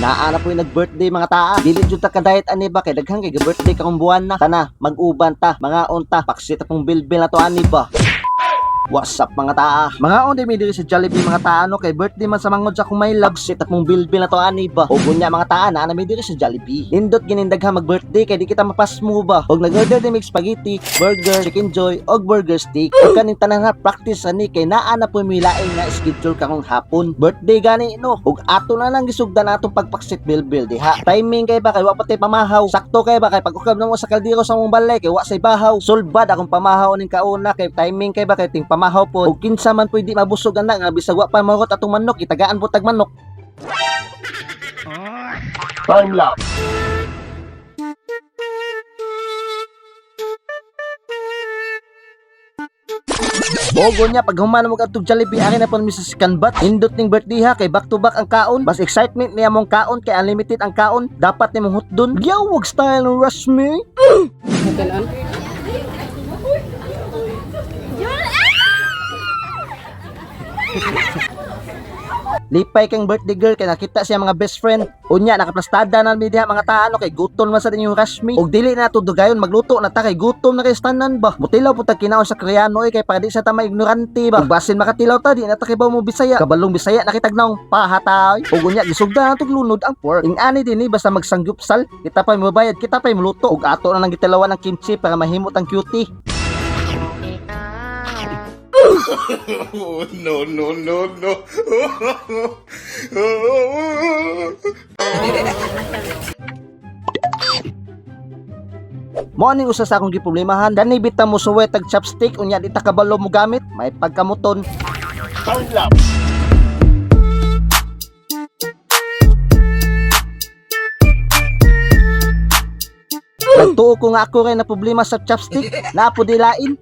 Naana po yung nag-birthday mga taa. Dili jud ta ka diet ani ba kay daghang kay birthday ka kung buwan na. Tana, mag-uban ta, mga unta, paksit pong bilbil na to ani ba. What's up mga taa? Mga onde mi diri sa Jollibee mga taa no kay birthday man sa mangod sa kumay love sit akong bilbil na to ani ba. O gunya mga taa na mi diri sa Jollibee. Nindot ginindagha mag-birthday kay di kita mapasmo ba. Og nag-order ni mig spaghetti, burger, chicken joy og burger steak. Og kaning tanan na practice ani kay naa na po mi laing nga schedule karong hapon. Birthday gani no. Og ato na lang gisugdan atong pagpaksit bilbil diha. Timing kay ba kay wa patay pamahaw. Sakto kay ba kay pag-ukab namo sa kaldero sa mong balay kay wa say bahaw. Sulbad akong pamahaw ning kauna kay timing kay ba kay ting pamahaw po ug kinsa man pwede mabusog ana nga bisag wa pa mahot atong manok itagaan po tag manok. Time lapse. Bogo niya pag human mo kadtog Jollibee akin na pon mi sa Scanbat indot ning birthday ha kay back to back ang kaon bas excitement niya mong kaon kay unlimited ang kaon dapat nimong hotdon yaw wag style ng rush me. Lipay kang birthday girl kay nakita siya mga best friend. Unya nakaplastada na mi diha mga taano kay gutom man sa inyong Rashmi. Og dili na to dugayon magluto na ta kay gutom na kay stanan ba. Mutilaw pud ta kinaon sa Koreano kay para di sa ta ignorante ba. Ug basin makatilaw ta di na ta kibaw mo Bisaya. Kabalong Bisaya nakitagnaw pahatay. Ug unya gisugda na tog lunod ang pork. Ing ani dinhi basta magsanggupsal kita pa mobayad kita pa muluto ug ato na lang gitilawan ang kimchi para mahimot ang cutie. Oh, no, no, no, no. Mo aning usa sa akong giproblemahan dani bitaw mo suwet tag chopstick unya di ta kabalo mo gamit may pagkamuton. Time lapse. Nagtuo ko nga ako rin na problema sa chopstick na po dilain.